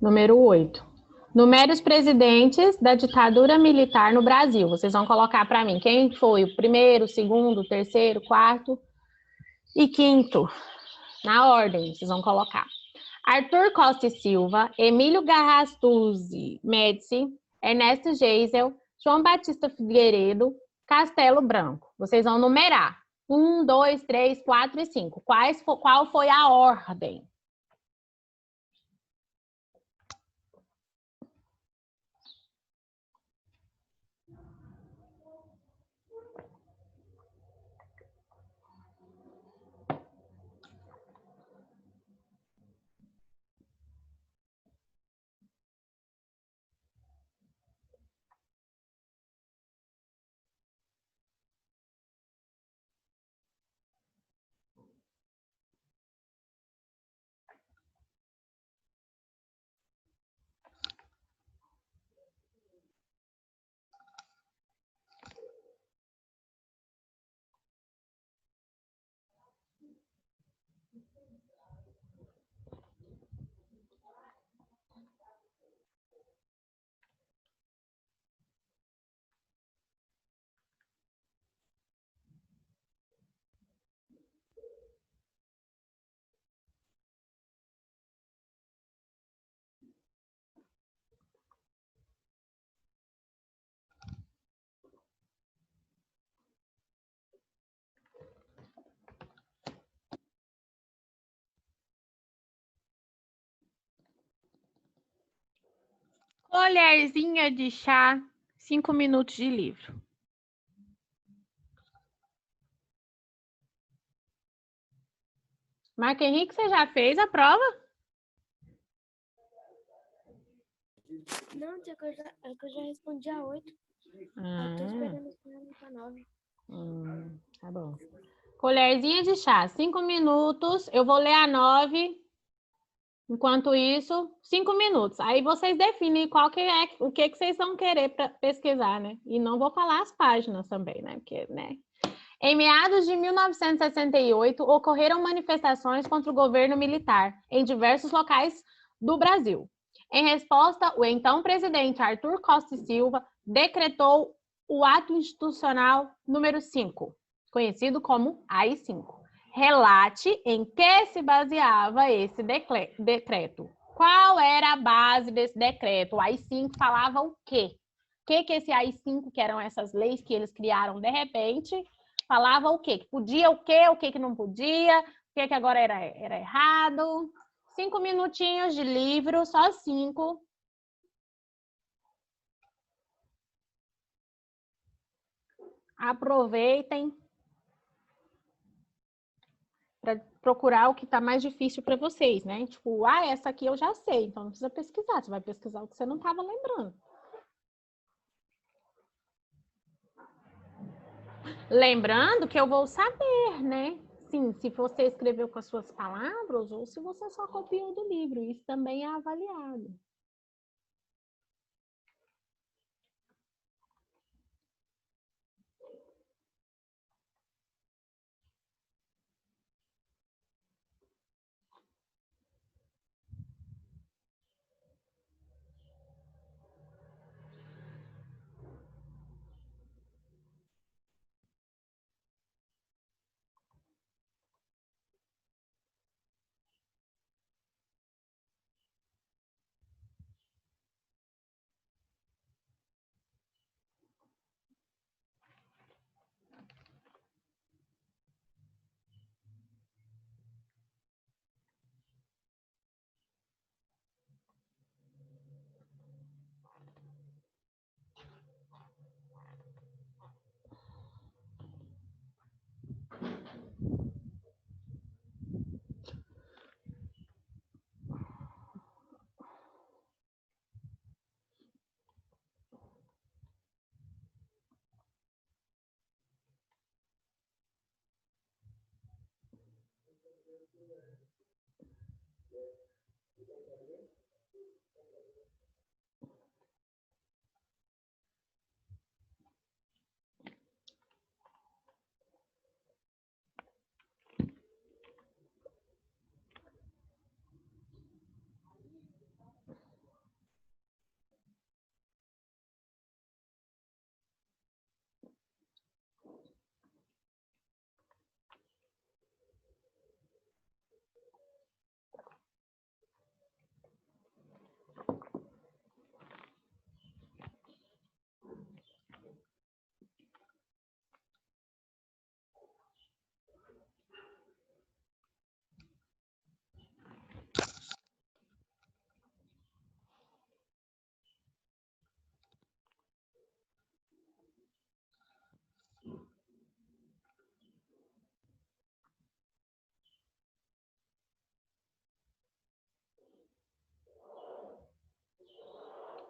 Número 8. Numere os presidentes da ditadura militar no Brasil. Vocês vão colocar para mim quem foi o primeiro, segundo, terceiro, quarto e quinto. Na ordem, vocês vão colocar. Arthur Costa e Silva, Emílio Garrastazu Médici, Ernesto Geisel, João Batista Figueiredo, Castelo Branco. Vocês vão numerar. 1, 2, 3, 4 e 5. Qual foi a ordem? Colherzinha de chá, 5 minutos de livro. Marco Henrique, você já fez a prova? Não, tia, que eu já respondi a 8. Eu tô esperando a 9. Tá bom. Colherzinha de chá, 5 minutos. Eu vou ler a 9. Enquanto isso, 5 minutos. Aí vocês definem o que vocês vão querer pesquisar, né? E não vou falar as páginas também, né? Porque, né? Em meados de 1968, ocorreram manifestações contra o governo militar em diversos locais do Brasil. Em resposta, o então presidente Arthur Costa e Silva decretou o Ato Institucional número 5, conhecido como AI-5. Relate em que se baseava esse decreto. Qual era a base desse decreto? O AI-5 falava o quê? O que esse AI-5, que eram essas leis que eles criaram de repente, falava o quê? Que podia o quê que não podia, o que agora era errado. 5 minutinhos de livro, só 5. Aproveitem para procurar o que está mais difícil para vocês, né? Tipo, essa aqui eu já sei, então não precisa pesquisar, você vai pesquisar o que você não estava lembrando. Lembrando que eu vou saber, né? Sim, se você escreveu com as suas palavras ou se você só copiou do livro, isso também é avaliado.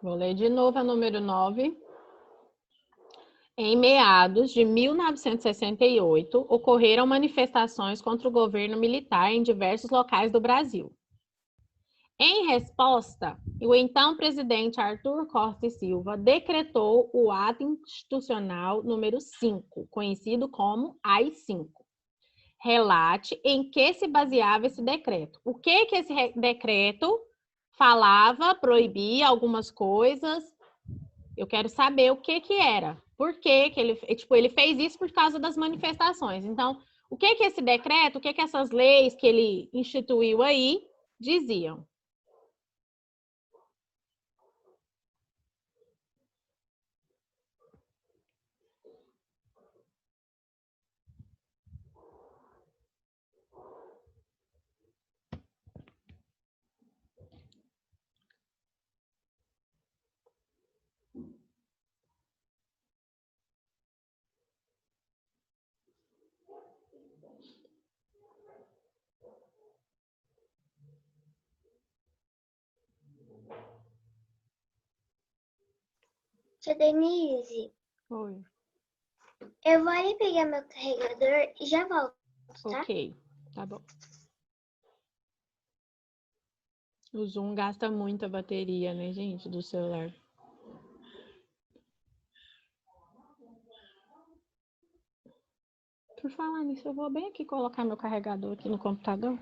Vou ler de novo a número 9. Em meados de 1968, ocorreram manifestações contra o governo militar em diversos locais do Brasil. Em resposta, o então presidente Arthur Costa e Silva decretou o ato institucional número 5, conhecido como AI-5. Relate em que se baseava esse decreto. O que esse decreto falava, proibia algumas coisas. Eu quero saber o que era. Por que ele fez isso por causa das manifestações. Então, o que esse decreto, o que essas leis que ele instituiu aí diziam? Tia Denise, Oi. eu vou ali pegar meu carregador e já volto, tá? Ok, tá bom. O Zoom gasta muita bateria, né, gente, do celular. Por falar nisso, eu vou bem aqui colocar meu carregador aqui no computador.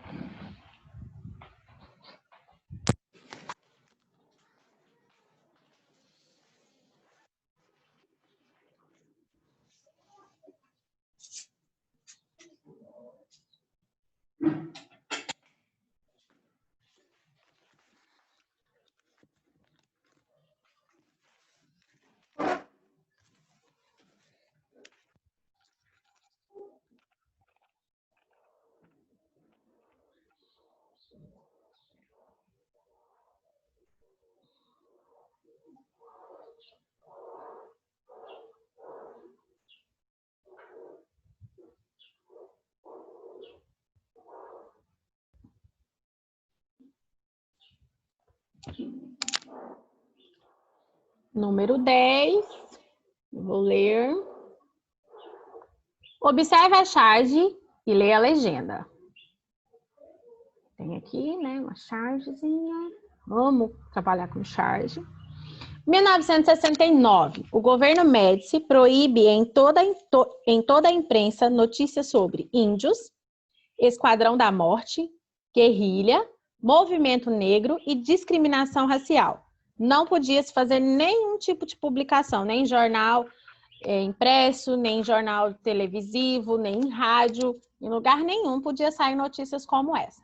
Número 10. Vou ler. Observe a charge e leia a legenda. Tem aqui, né, uma chargezinha. Vamos trabalhar com charge. 1969, o governo Médici proíbe em toda a imprensa notícias sobre índios, Esquadrão da Morte, guerrilha, movimento negro e discriminação racial. Não podia se fazer nenhum tipo de publicação, nem jornal impresso, nem jornal televisivo, nem rádio. Em lugar nenhum podia sair notícias como essa.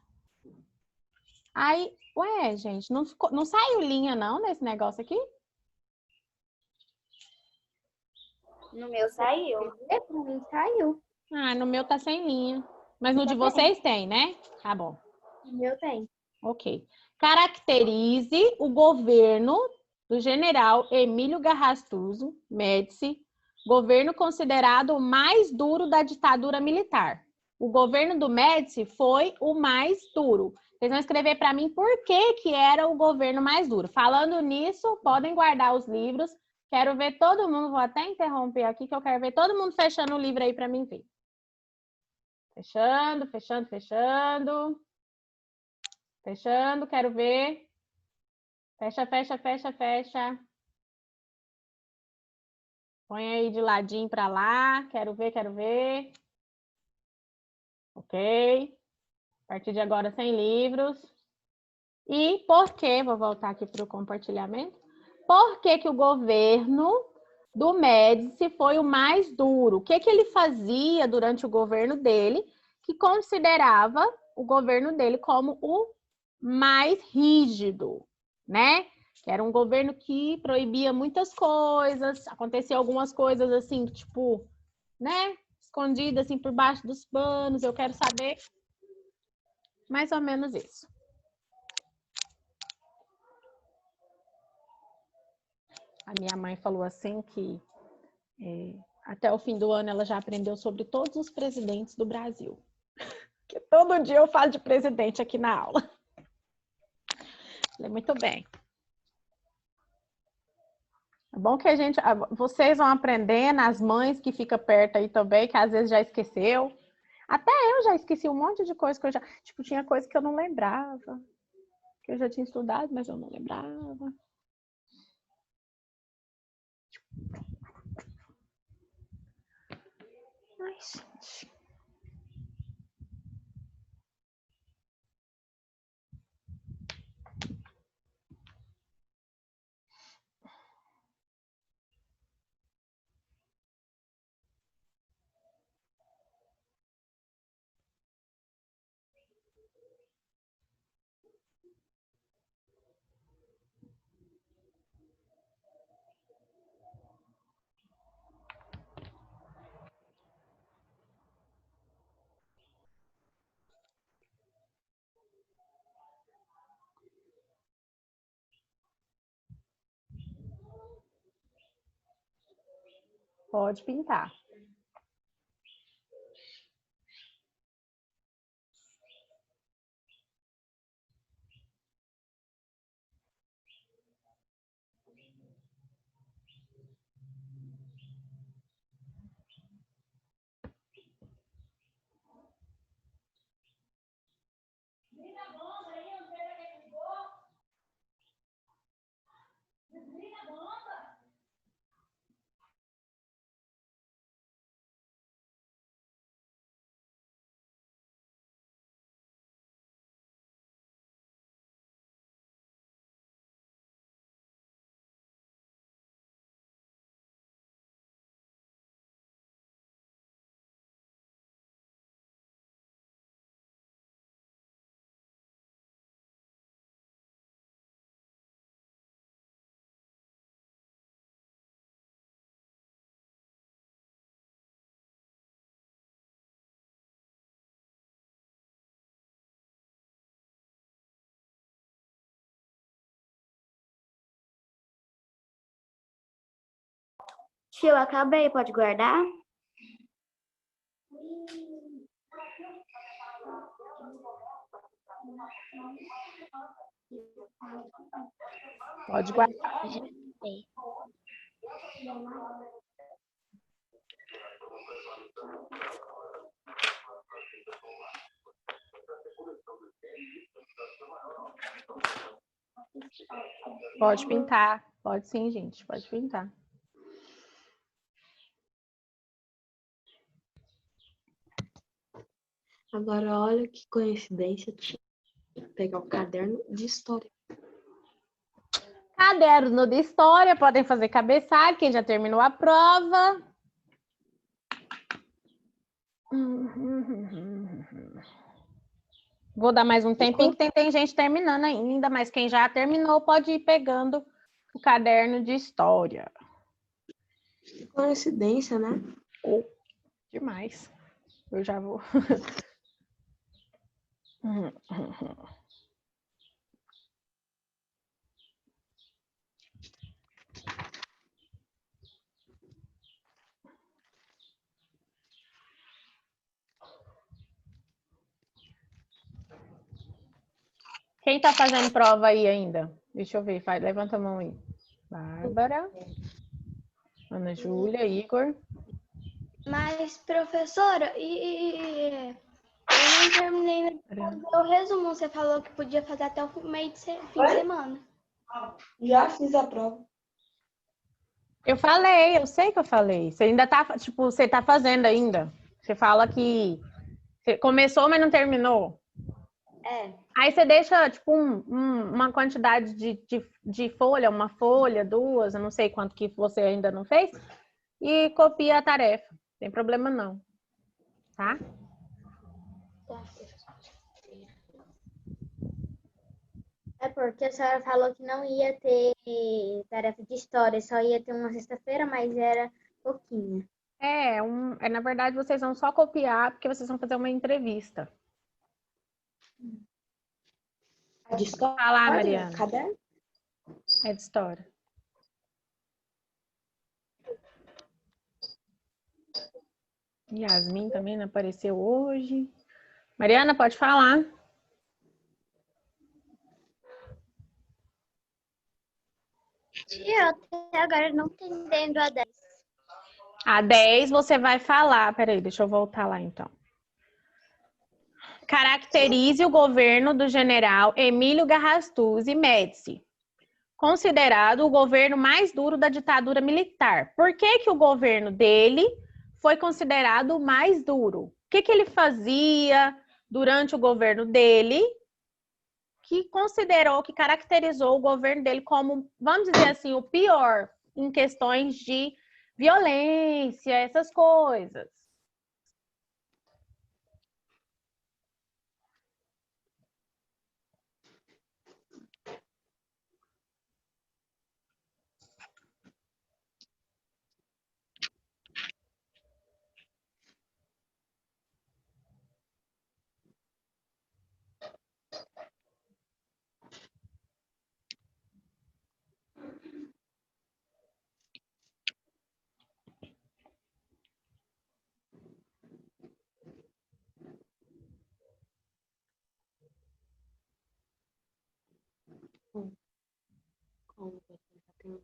Aí, ué, gente, não saiu linha não nesse negócio aqui? No meu saiu. No meu saiu. Ah, no meu tá sem linha. Mas no de vocês tem, né? Tá bom. No meu tem. Ok. Caracterize o governo do general Emílio Garrastazu Médici, governo considerado o mais duro da ditadura militar. O governo do Médici foi o mais duro. Vocês vão escrever para mim por que era o governo mais duro. Falando nisso, podem guardar os livros. Quero ver todo mundo, vou até interromper aqui, que eu quero ver todo mundo fechando o livro aí para mim ver. Fechando, fechando, fechando. Fechando, quero ver. Fecha, fecha, fecha, fecha. Põe aí de ladinho para lá. Quero ver, quero ver. Ok. A partir de agora, sem livros. E por que, vou voltar aqui para o compartilhamento, por que o governo do Médici foi o mais duro? O que ele fazia durante o governo dele que considerava o governo dele como o mais rígido, né? Que era um governo que proibia muitas coisas, acontecia algumas coisas assim, tipo, né? Escondidas assim por baixo dos panos. Eu quero saber mais ou menos isso. A minha mãe falou assim que até o fim do ano ela já aprendeu sobre todos os presidentes do Brasil. Que todo dia eu falo de presidente aqui na aula. Falei, muito bem. É bom que vocês vão aprendendo, as mães que ficam perto aí também, que às vezes já esqueceu. Até eu já esqueci um monte de coisa que eu já... Tipo, tinha coisa que eu não lembrava. Que eu já tinha estudado, mas eu não lembrava. Ai, gente. Pode pintar. Tio, eu acabei, pode guardar? Pode guardar. Pode pintar. Pode sim, gente. Pode pintar. Agora, olha que coincidência, pegar o caderno de história. Caderno de história, podem fazer cabeçalho, quem já terminou a prova. Vou dar mais um tempinho, que tem gente terminando ainda, mas quem já terminou pode ir pegando o caderno de história. Que coincidência, né? Oh, demais. Eu já vou. Quem tá fazendo prova aí ainda? Deixa eu ver, levanta a mão aí. Bárbara, Ana Júlia, Igor. Mas, professora, eu não terminei de fazer o resumo. Você falou que podia fazer até o meio de fim de semana. Já fiz a prova. Eu falei, eu sei que eu falei. Você ainda tá, tipo, você tá fazendo ainda. Você fala que você começou, mas não terminou. É. Aí você deixa, tipo, uma quantidade de folha, uma folha, duas, eu não sei quanto que você ainda não fez, e copia a tarefa. Não tem problema não. Tá? É porque a senhora falou que não ia ter tarefa de história, só ia ter uma sexta-feira, mas era pouquinho. Na verdade, vocês vão só copiar, porque vocês vão fazer uma entrevista. A de história? Fala lá, Mariana. Caderno? É de história. Yasmin também não apareceu hoje. Mariana, pode falar. Tia, até agora não entendendo a 10. A 10 você vai falar. Peraí, deixa eu voltar lá então. Caracterize o governo do general Emílio Garrastazu Médici, considerado o governo mais duro da ditadura militar. Por que que o governo dele foi considerado o mais duro? O que que ele fazia durante o governo dele que considerou, que caracterizou o governo dele como, vamos dizer assim, o pior em questões de violência, essas coisas? Como você tá tendo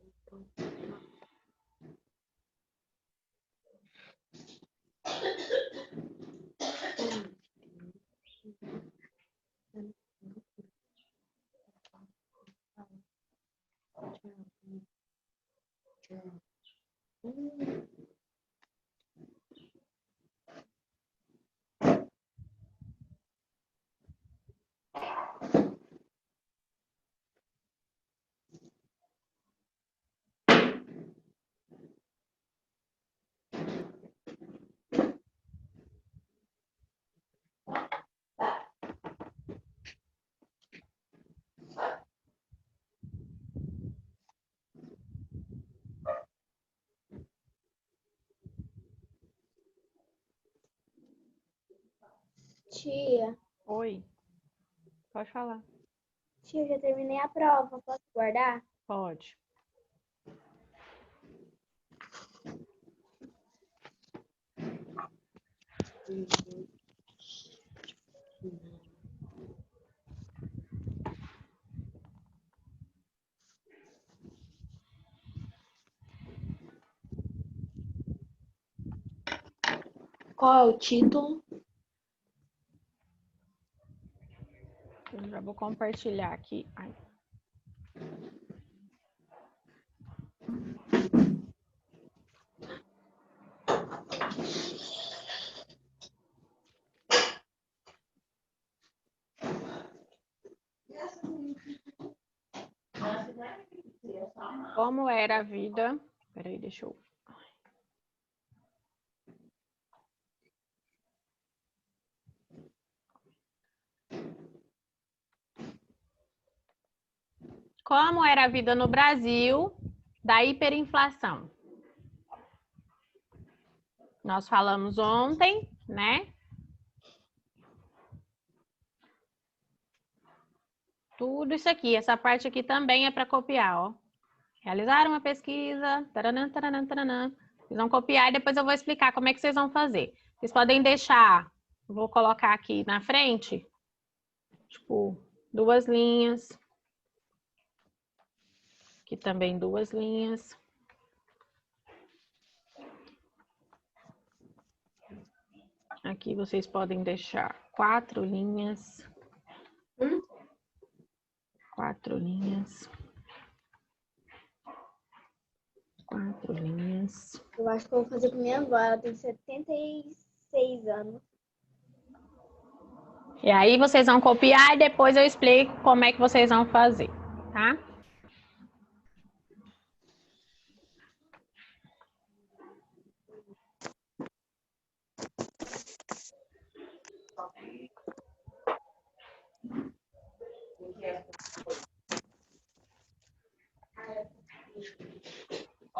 Tia, Oi, pode falar. tia, já terminei a prova. Posso guardar? Pode. Qual é o título? Eu já vou compartilhar aqui. Ai. Como era a vida? Peraí, deixa eu. Como era a vida no Brasil da hiperinflação? Nós falamos ontem, né? Tudo isso aqui, essa parte aqui também é para copiar, ó. Realizar uma pesquisa, taranã, taranã, taranã. Vocês vão copiar e depois eu vou explicar como é que vocês vão fazer. Vocês podem deixar, vou colocar aqui na frente, tipo, 2 linhas. Aqui também 2 linhas. Aqui vocês podem deixar 4 linhas. 4 linhas. 4 linhas. Eu acho que eu vou fazer com minha avó. Ela tem 76 anos. E aí vocês vão copiar e depois eu explico como é que vocês vão fazer, tá?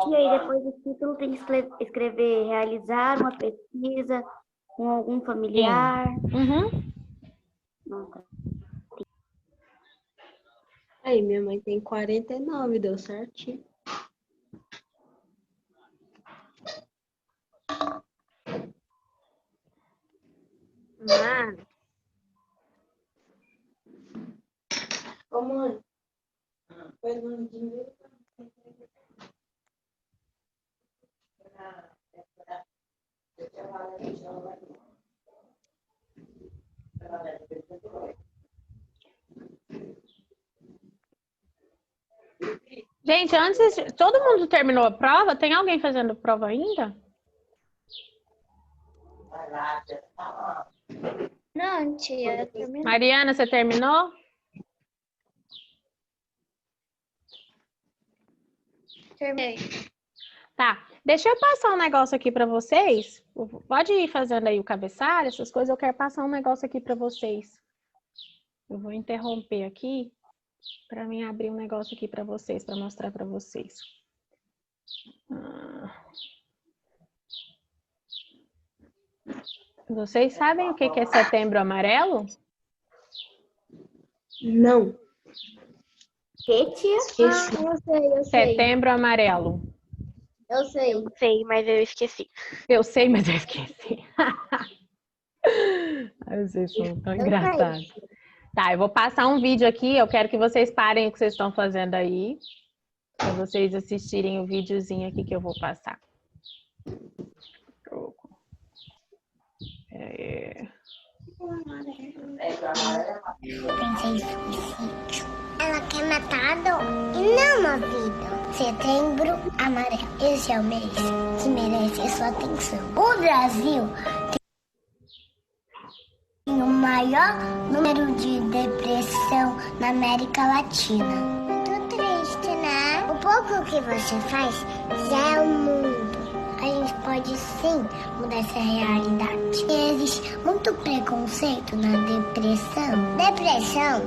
E aí, depois do título, tem que escrever realizar uma pesquisa com algum familiar. Uhum. Não, tá. Aí, minha mãe tem 49, deu certinho. Mas, Ô, mãe. Foi no dinheiro. Gente, todo mundo terminou a prova? Tem alguém fazendo prova ainda? Não, tia, eu terminei. Mariana, você terminou? Terminei. Tá, deixa eu passar um negócio aqui para vocês. Pode ir fazendo aí o cabeçalho, essas coisas. Eu quero passar um negócio aqui para vocês. Eu vou interromper aqui para mim abrir um negócio aqui para vocês, para mostrar para vocês. Vocês sabem o que é Setembro Amarelo? Não. Que, tia? Esqueci. Eu sei. Setembro Amarelo. Eu sei. Sei, mas eu esqueci. Eu sei, mas eu esqueci. Ai, vocês são tão engraçados. Tá, eu vou passar um vídeo aqui. Eu quero que vocês parem o que vocês estão fazendo aí, para vocês assistirem o videozinho aqui que eu vou passar. Pensei em suicídio. Ela quer matar a dor e não a vida. Setembro Amarelo. Esse é o mês que merece a sua atenção. O Brasil tem o maior número de depressão na América Latina. Muito triste, né? O pouco que você faz já é o mundo. A gente pode sim mudar essa realidade. Existe muito preconceito na depressão. Depressão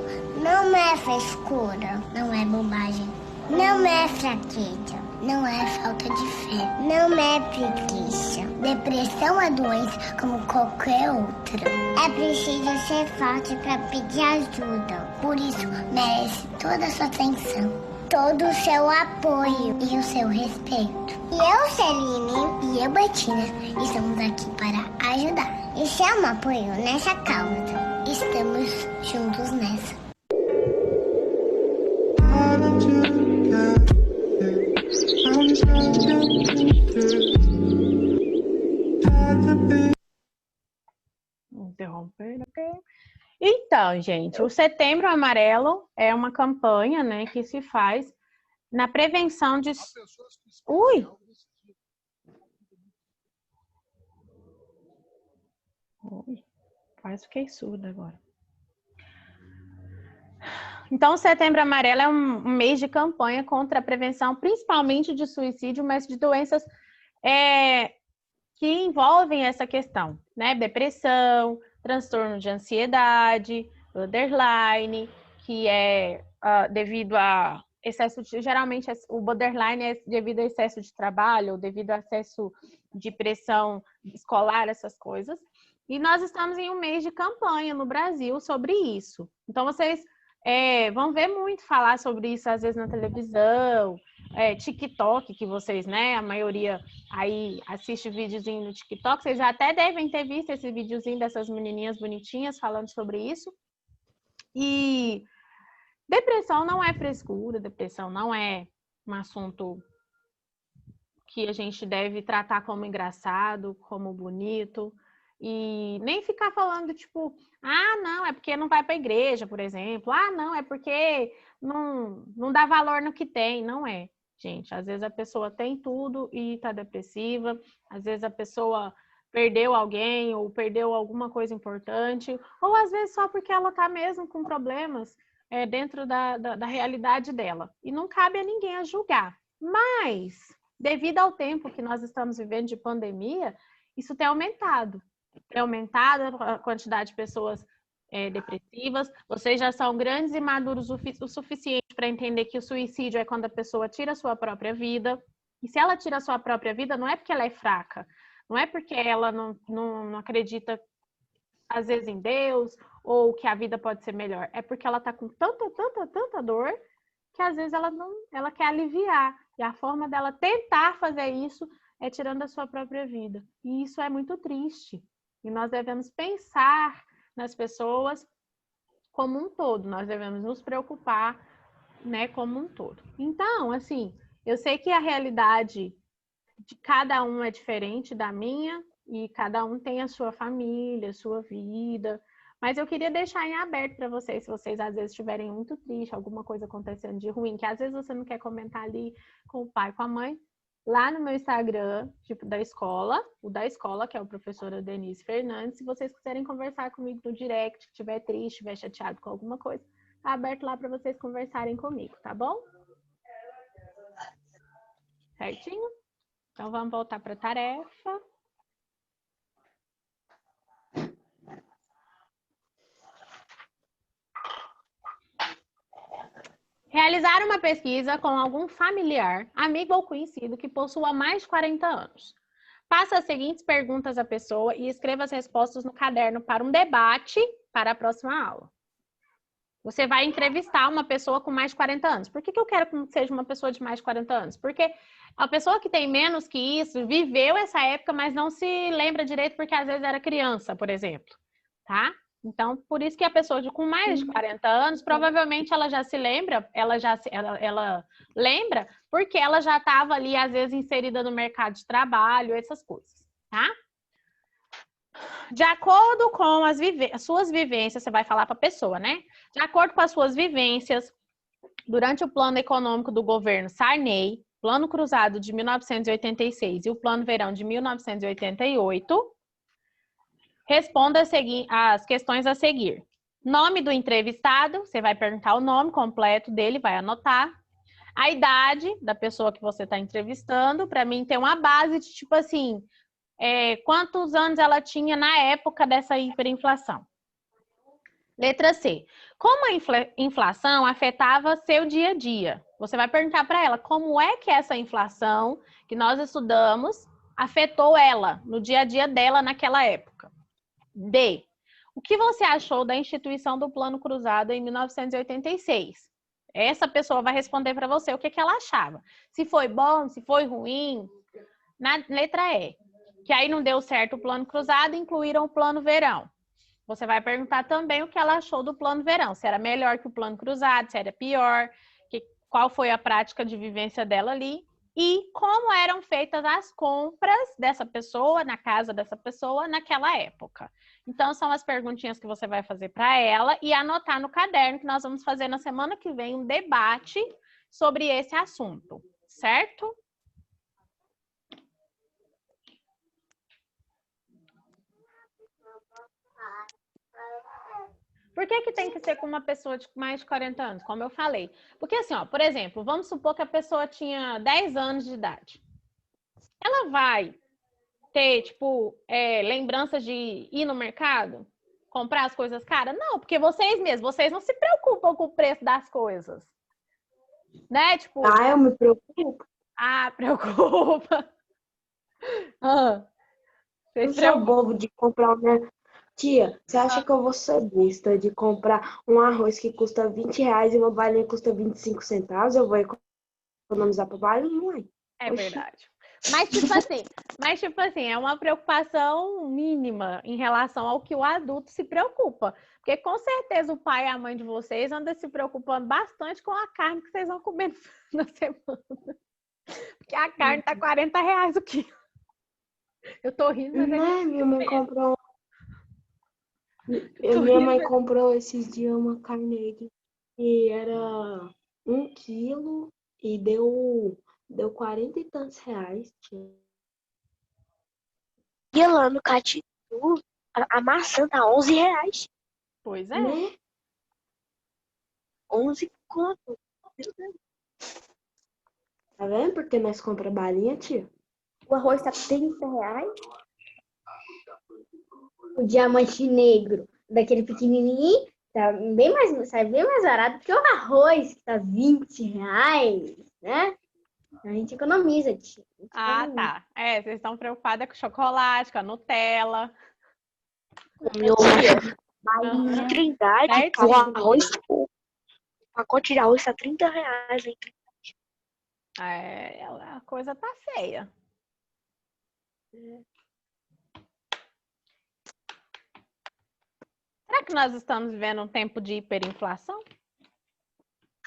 não é frescura, não é bobagem, não é fraqueza, não é falta de fé, não é preguiça. Depressão é doença como qualquer outra. É preciso ser forte para pedir ajuda. Por isso, merece toda a sua atenção, todo o seu apoio e o seu respeito. E eu, Celine, e eu, Bettina, estamos aqui para ajudar e ser um apoio nessa causa. Estamos juntos nessa. Interromper, ok? Então, gente, o Setembro Amarelo é uma campanha, né, que se faz na prevenção de... Ui! Quase fiquei surda agora. Então, o Setembro Amarelo é um mês de campanha contra a prevenção, principalmente de suicídio, mas de doenças que envolvem essa questão, né? Depressão, transtorno de ansiedade, borderline, que é devido a excesso de... Geralmente, o borderline é devido a excesso de trabalho, ou devido a excesso de pressão escolar, essas coisas. E nós estamos em um mês de campanha no Brasil sobre isso. Então, vocês vão ver muito falar sobre isso, às vezes, na televisão, TikTok, que vocês, né, a maioria aí assiste videozinho no TikTok. Vocês já até devem ter visto esse videozinho dessas menininhas bonitinhas falando sobre isso. E depressão não é frescura, depressão não é um assunto que a gente deve tratar como engraçado, como bonito. E nem ficar falando, tipo, ah, não, é porque não vai para a igreja, por exemplo. Ah, não, é porque não dá valor no que tem. Não é, gente. Às vezes a pessoa tem tudo e está depressiva. Às vezes a pessoa perdeu alguém ou perdeu alguma coisa importante. Ou às vezes só porque ela está mesmo com problemas dentro da realidade dela. E não cabe a ninguém a julgar. Mas, devido ao tempo que nós estamos vivendo de pandemia, isso tem aumentado. Tem aumentado a quantidade de pessoas depressivas. Vocês já são grandes e maduros o suficiente para entender que o suicídio é quando a pessoa tira a sua própria vida. E se ela tira a sua própria vida, não é porque ela é fraca, não é porque ela não acredita, às vezes, em Deus, ou que a vida pode ser melhor. É porque ela está com tanta dor que, às vezes, ela quer aliviar. E a forma dela tentar fazer isso é tirando a sua própria vida. E isso é muito triste. E nós devemos pensar nas pessoas como um todo. Nós devemos nos preocupar, né, como um todo. Então, assim, eu sei que a realidade de cada um é diferente da minha e cada um tem a sua família, a sua vida. Mas eu queria deixar em aberto para vocês, se vocês às vezes estiverem muito tristes, alguma coisa acontecendo de ruim, que às vezes você não quer comentar ali com o pai, com a mãe, lá no meu Instagram, tipo da escola, o da escola, que é o professora Denise Fernandes, se vocês quiserem conversar comigo no direct, que estiver triste, estiver chateado com alguma coisa, tá aberto lá para vocês conversarem comigo, tá bom? Certinho? Então vamos voltar para a tarefa. Realizar uma pesquisa com algum familiar, amigo ou conhecido que possua mais de 40 anos. Faça as seguintes perguntas à pessoa e escreva as respostas no caderno para um debate para a próxima aula. Você vai entrevistar uma pessoa com mais de 40 anos. Por que eu quero que seja uma pessoa de mais de 40 anos? Porque a pessoa que tem menos que isso viveu essa época, mas não se lembra direito porque às vezes era criança, por exemplo, tá? Então, por isso que a pessoa com mais de 40 anos, provavelmente ela já se lembra, ela lembra, porque ela já estava ali, às vezes, inserida no mercado de trabalho, essas coisas, tá? De acordo com as suas vivências, você vai falar para a pessoa, né? De acordo com as suas vivências, durante o plano econômico do governo Sarney, plano cruzado de 1986 e o plano verão de 1988, responda as questões a seguir. Nome do entrevistado, você vai perguntar o nome completo dele, vai anotar. A idade da pessoa que você está entrevistando, para mim ter uma base de tipo assim, quantos anos ela tinha na época dessa hiperinflação. Letra C. Como a inflação afetava seu dia a dia? Você vai perguntar para ela como é que essa inflação que nós estudamos afetou ela no dia a dia dela naquela época. D. O que você achou da instituição do Plano Cruzado em 1986? Essa pessoa vai responder para você o que ela achava. Se foi bom, se foi ruim. Na letra E. Que aí não deu certo o Plano Cruzado, incluíram o Plano Verão. Você vai perguntar também o que ela achou do Plano Verão. Se era melhor que o Plano Cruzado, se era pior, qual foi a prática de vivência dela ali. E como eram feitas as compras dessa pessoa, na casa dessa pessoa, naquela época. Então, são as perguntinhas que você vai fazer para ela e anotar no caderno que nós vamos fazer na semana que vem um debate sobre esse assunto, certo? Por que tem que ser com uma pessoa de mais de 40 anos? Como eu falei. Porque assim, ó, por exemplo, vamos supor que a pessoa tinha 10 anos de idade. Ela vai ter, tipo, lembranças de ir no mercado? Comprar as coisas caras? Não, porque vocês não se preocupam com o preço das coisas. Né? Tipo... eu me preocupo. Preocupa. Eu sou bobo de comprar uma... Tia, você acha que eu vou ser besta de comprar um arroz que custa R$20 e uma balinha que custa 25 centavos? Eu vou economizar para balinha, mãe? É verdade. Mas tipo assim, é uma preocupação mínima em relação ao que o adulto se preocupa. Porque com certeza o pai e a mãe de vocês andam se preocupando bastante com a carne que vocês vão comer na semana. Porque a carne tá R$40 o quilo. Eu tô rindo, mas minha mãe comprou... Minha mãe comprou esses dias uma carne aqui e era 1 quilo e deu 40 e tantos reais. E lá no Catitu, a maçã tá R$11. Pois é. Né? 11 conto. Meu Deus. Tá vendo? Porque nós compramos balinha, tia. O arroz tá R$30. O diamante negro, daquele pequenininho, sai bem mais barato que o arroz, que tá R$20, né? A gente economiza, tia. Tá. Vocês estão preocupadas com chocolate, com a Nutella. Meu Deus. Trindade, o arroz, o pacote de arroz tá R$30, hein? A coisa tá feia. Será que nós estamos vivendo um tempo de hiperinflação?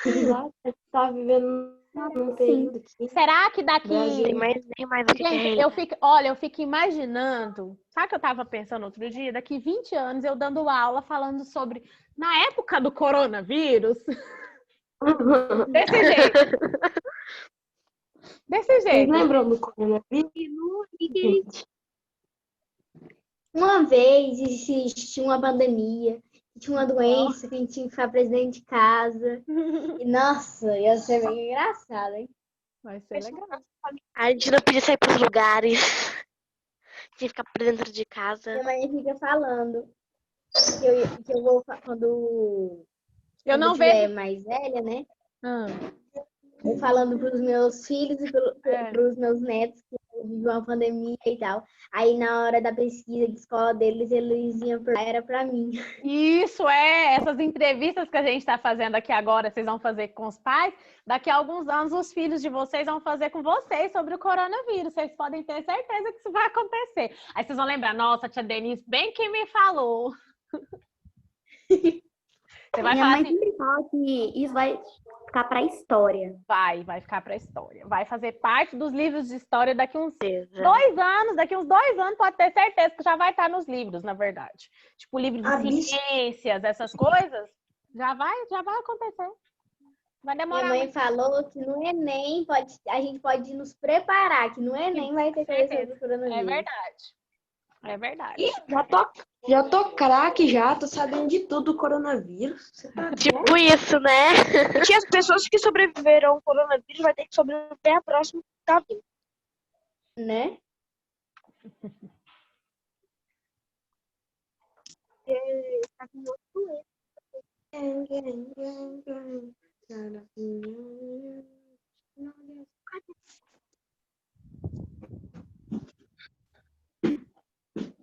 Você tá vivendo num período que Será que daqui... Brasil- Nem mais do que Gente, eu fico imaginando, sabe o que eu tava pensando outro dia? Daqui 20 anos eu dando aula falando sobre, na época do coronavírus, desse jeito. Desse Vocês jeito. lembram do coronavírus? Gente, Uma vez existia uma pandemia, tinha uma doença que a gente tinha que ficar presidente de casa. E, nossa, ia ser bem engraçado, hein? Vai ser legal. A gente não podia sair pros lugares. Tinha que ficar por dentro de casa. Minha mãe fica falando que eu vou, quando Eu não tiver vejo... mais velha, né? Ah, Eu falando para os meus filhos e É. para os meus netos que viveu uma pandemia e tal. Aí, na hora da pesquisa de escola deles, eles iam perguntar, era para mim. Isso essas entrevistas que a gente está fazendo aqui agora, vocês vão fazer com os pais, daqui a alguns anos os filhos de vocês vão fazer com vocês sobre o coronavírus, vocês podem ter certeza que isso vai acontecer. Aí vocês vão lembrar, nossa, tia Denise, bem que me falou. Você vai Minha falar mãe assim, sempre fala que isso vai ficar para a história. vai ficar para a história, vai fazer parte dos livros de história daqui uns Certeza. 2 anos, daqui uns 2 anos pode ter certeza que já vai estar nos livros, na verdade. Tipo, livro de A bicha- ciências, essas coisas, já vai acontecer. Vai Minha demorar mãe muito. falou que no Enem a gente pode nos preparar, que no Enem vai ter coisa sobre o coronavírus. É verdade. É verdade. Ih, já tô craque já, tô sabendo de tudo do coronavírus. Você tá doido? Tipo isso, né? E as pessoas que sobreviveram ao coronavírus vai ter que sobreviver a próxima que tá vindo. Né?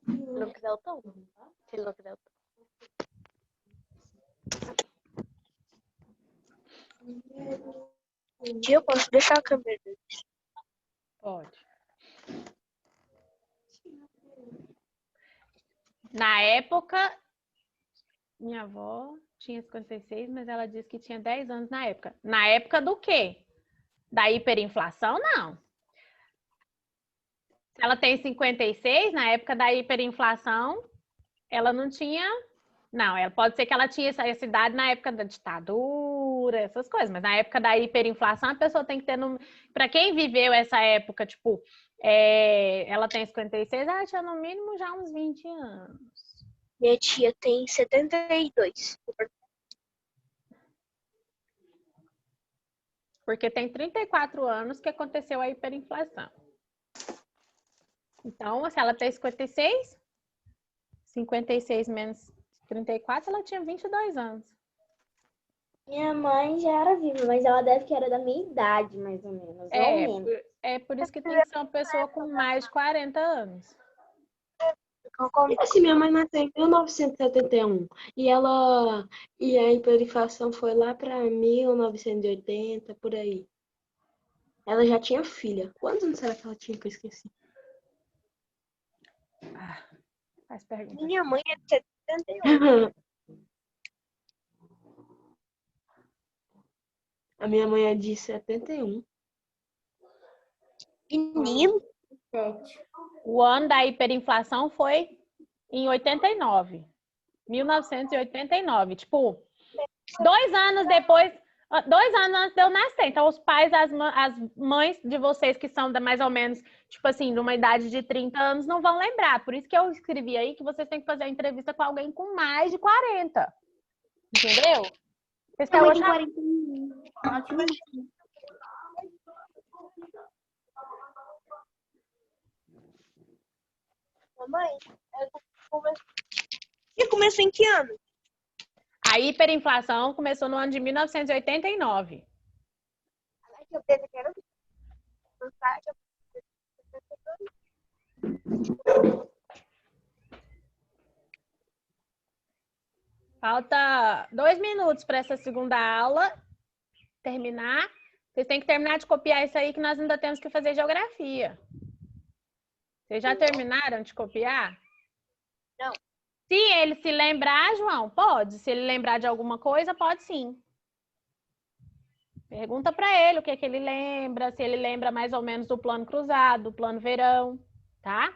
Não quiser o tom. Se ele não quiser o tom. Tia, eu posso deixar a câmera. Pode. Na época, minha avó tinha 56, mas ela disse que tinha 10 anos na época. Na época do quê? Da hiperinflação, não. Se ela tem 56, na época da hiperinflação, ela não tinha... Não, ela pode ser que ela tinha essa idade na época da ditadura, essas coisas, mas na época da hiperinflação, a pessoa tem que ter... Para quem viveu essa época, tipo, ela tem 56, ela tinha no mínimo já uns 20 anos. Minha tia tem 72. Porque tem 34 anos que aconteceu a hiperinflação. Então, se ela tem 56 menos 34, ela tinha 22 anos. Minha mãe já era viva, mas ela deve que era da minha idade, mais ou menos. Ou menos. É por isso que tem que ser uma pessoa com mais de 40 anos. Assim, minha mãe nasceu em 1971 e a hiperinflação foi lá para 1980, por aí. Ela já tinha filha. Quantos anos será que ela tinha que eu esqueci? Faz pergunta. Minha mãe é de 78. A minha mãe é de 71. Menino. O ano da hiperinflação foi em 89. 1989. Tipo, 2 anos depois, 2 anos antes de eu nascer. Então, os pais, as mães de vocês que são mais ou menos, tipo assim, numa idade de 30 anos, não vão lembrar. Por isso que eu escrevi aí que vocês têm que fazer a entrevista com alguém com mais de 40. Entendeu? Vocês Minha mãe estão tem 41. Ela tinha Mamãe, e começou em que ano? A hiperinflação começou no ano de 1989. Falta 2 minutos para essa segunda aula terminar. Vocês têm que terminar de copiar isso aí que nós ainda temos que fazer geografia. Vocês já terminaram de copiar? Não. Se ele se lembrar, João, pode. Se ele lembrar de alguma coisa, pode sim. Pergunta para ele o que é que ele lembra, se ele lembra mais ou menos do plano cruzado, do plano verão, tá?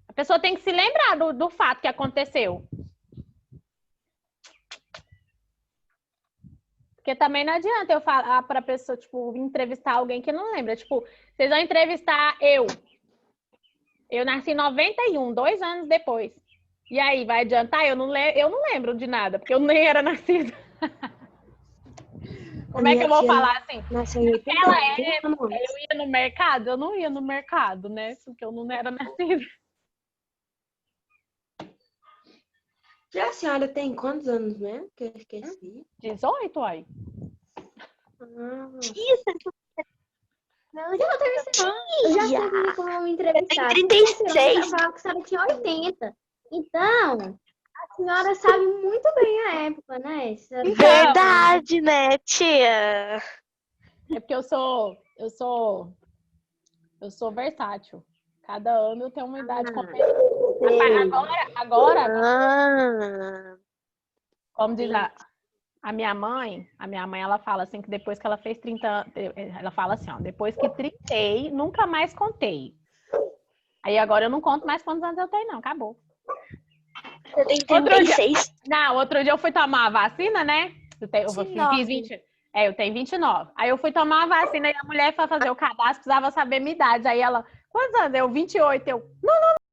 A pessoa tem que se lembrar do fato que aconteceu. Porque também não adianta eu falar para a pessoa, tipo, entrevistar alguém que não lembra. Tipo, vocês vão entrevistar eu. Eu nasci em 91, 2 anos depois. E aí, vai adiantar? Eu não lembro de nada, porque eu nem era nascida. Como é que eu vou falar assim? Naquela época, eu ia no mercado? Eu não ia no mercado, né? Porque eu não era nascida. E a senhora tem quantos anos mesmo? Que eu esqueci. 18, aí. Eu já tive como me entrevistar. Tem 36. Ela falava que a senhora tinha 80. Então, a senhora sabe muito bem a época, né? Verdade, né, tia? É porque eu sou versátil. Cada ano eu tenho uma idade completamente. Agora, como diz a minha mãe, ela fala assim que depois que ela fez 30 anos, ela fala assim, ó, depois que tritei, nunca mais contei. Aí agora eu não conto mais quantos anos eu tenho, não, acabou. Você tem 36? Outro dia eu fui tomar a vacina, né? Eu tenho 29. Aí eu fui tomar a vacina e a mulher foi fazer o cadastro, precisava saber minha idade. Aí ela, quantos anos? Eu, 28. Eu, não,